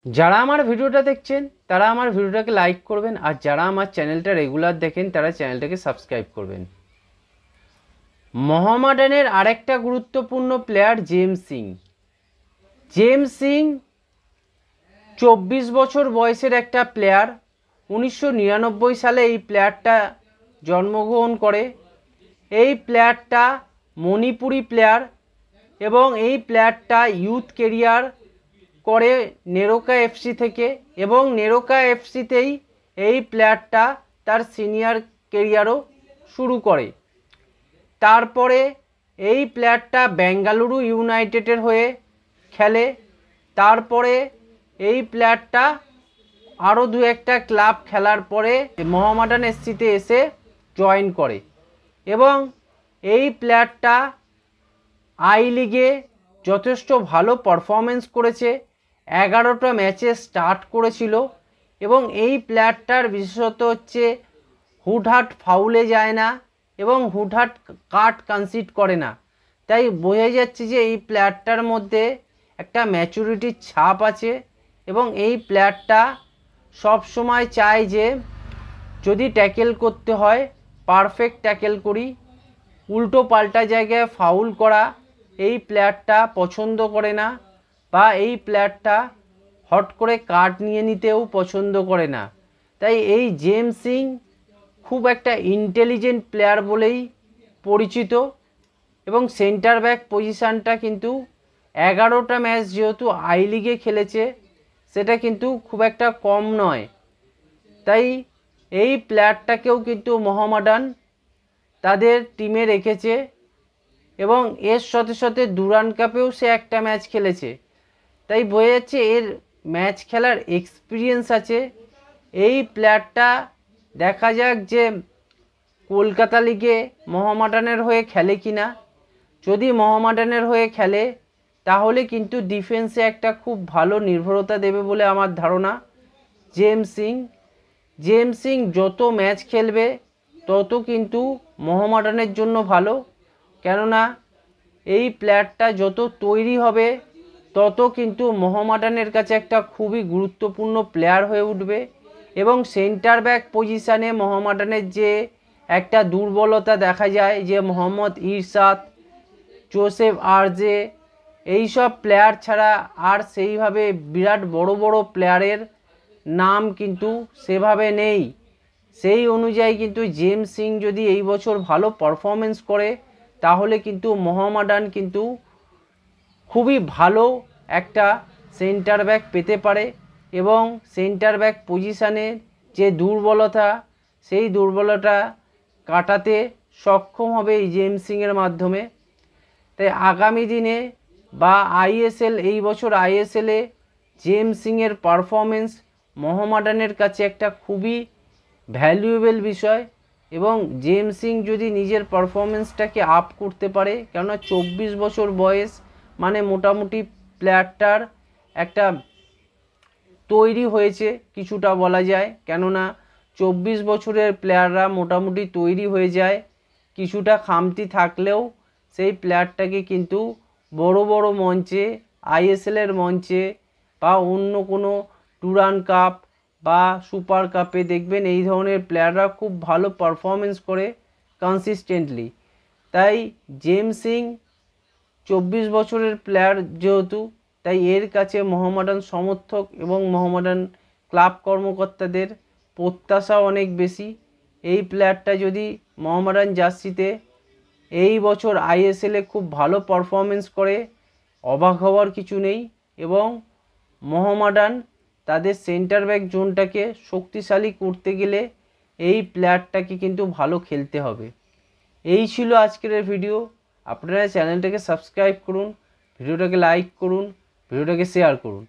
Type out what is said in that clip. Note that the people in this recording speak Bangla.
যারা আমার ভিডিওটা দেখছেন তারা আমার ভিডিওটাকে লাইক করবেন, আর যারা আমার চ্যানেলটা রেগুলার দেখেন তারা চ্যানেলটাকে সাবস্ক্রাইব করবেন। মোহামেডানের আরেকটা গুরুত্বপূর্ণ player James Singh. James Singh 24 বছর বয়সের একটা প্লেয়ার। 1999 সালে এই প্লেয়ারটা জন্মগ্রহণ করে। এই প্লেয়ারটা মণিপুরি প্লেয়ার এবং এই প্লেয়ারটা ইউথ কেরিয়ার করে নেরোকা এফসি থেকে, এবং নেরোকা এফসিতেই এই প্লেয়ারটা তার সিনিয়র কেরিয়ারও শুরু করে। তারপরে এই প্লেয়ারটা বেঙ্গালুরু ইউনাইটেডের হয়ে খেলে। তারপরে এই প্লেয়ারটা আরও দু একটা ক্লাব খেলার পরে মোহামেডান এসসিতে এসে জয়েন করে, এবং এই প্লেয়ারটা আই লিগে যথেষ্ট ভালো পারফরমেন্স করেছে। 11টা ম্যাচে স্টার্ট করেছিল, এবং এই প্লেয়ারটার বিশেষত হচ্ছে হুটহাট ফাউলে যায় না এবং হুটহাট কাট কনসিড করে না। তাই বোঝা যাচ্ছে যে এই প্লেয়ারটার মধ্যে একটা ম্যাচুরিটির ছাপ আছে, এবং এই প্লেয়ারটা সব সময় চায় যে যদি ট্যাকেল করতে হয় পারফেক্ট ট্যাকেল করি। উল্টো পাল্টা জায়গায় ফাউল করা এই প্লেয়ারটা পছন্দ করে না, বা এই প্লেয়ারটা হট করে কাট নিয়ে নিতেও পছন্দ করে না। তাই এই জেমস সিং খুব একটা ইন্টেলিজেন্ট প্লেয়ার বলেই পরিচিত, এবং সেন্টার ব্যাক পজিশানটা কিন্তু 11টা ম্যাচ যেহেতু আই লিগে খেলেছে সেটা কিন্তু খুব একটা কম নয়। তাই এই প্লেয়ারটাকেও কিন্তু মোহামেডান তাদের টিমে রেখেছে, এবং এর সাথে সাথে ডুরান্ড কাপেও সে একটা ম্যাচ খেলেছে। তাই বোঝা যাচ্ছে এর ম্যাচ খেলার এক্সপিরিয়েন্স আছে। এই প্লেয়ারটা দেখা যাক যে কলকাতা লিগে মোহামেডানের হয়ে খেলে কি না। যদি মোহামেডানের হয়ে খেলে তাহলে কিন্তু ডিফেন্সে একটা খুব ভালো নির্ভরতা দেবে বলে আমার ধারণা। জেমস সিং যত ম্যাচ খেলবে তত কিন্তু মোহামেডানের জন্য ভালো, কেননা এই প্লেয়ারটা যত তৈরি হবে তত কিন্তু মোহামেডানের কাছে একটা খুবই গুরুত্বপূর্ণ প্লেয়ার হয়ে উঠবে। এবং সেন্টার ব্যাক পজিশানে মোহামেডানের যে একটা দুর্বলতা দেখা যায়, যে মোহাম্মদ ইরশাদ, জোসেফ আরজে, এইসব প্লেয়ার ছাড়া আর সেইভাবে বিরাট বড় বড় প্লেয়ারের নাম কিন্তু সেভাবে নেই। সেই অনুযায়ী কিন্তু জেমস সিং যদি এই বছর ভালো পারফরমেন্স করে তাহলে কিন্তু মোহামেডান কিন্তু খুবই ভালো একটা সেন্টার ব্যাক পেতে পারে, এবং সেন্টার ব্যাক পজিশানের যে দুর্বলতা সেই দুর্বলতা কাটাতে সক্ষম হবে এই জেমস সিংয়ের মাধ্যমে। তাই আগামী দিনে বা আইএসএল, এই বছর আইএসএলে জেমস সিংয়ের পারফরমেন্স মোহামেডানের কাছে একটা খুবই ভ্যালুয়েবল বিষয়, এবং জেমস সিং যদি নিজের পারফরমেন্সটাকে আপ করতে পারে, কেননা 24 বছর বয়স মানে মোটামুটি প্লেয়ারটার একটা তৈরি হয়েছে কিছুটা বলা যায়, কেননা 24 বছরের প্লেয়াররা মোটামুটি তৈরি হয়ে যায়। কিছুটা খামতি থাকলেও সেই প্লেয়ারটাকে কিন্তু বড় বড় মঞ্চে, আইএসএলের মঞ্চে বা অন্য কোনো ডুরান্ড কাপ বা সুপার কাপে দেখবেন এই ধরনের প্লেয়াররা খুব ভালো পারফরমেন্স করে কনসিস্টেন্টলি। তাই জেমস সিং 24 বছরের প্লেয়ার যেহেতু, তাই এর কাছে মোহামেডান সমর্থক এবং মোহামেডান ক্লাব কর্মকর্তাদের প্রত্যাশা অনেক বেশি। এই প্লেয়ারটা যদি মোহামেডান জার্সিতে এই বছর আইএসএলে খুব ভালো পারফরমেন্স করে অবাক হওয়ার কিছু নেই, এবং মোহামেডান তাদের সেন্টার ব্যাক জোনটাকে শক্তিশালী করতে গেলে এই প্লেয়ারটাকে কিন্তু ভালো খেলতে হবে। এই ছিল আজকের ভিডিও। আপনারা চ্যানেলটাকে সাবস্ক্রাইব করুন, ভিডিওটাকে লাইক করুন, ভিডিওটাকে শেয়ার করুন।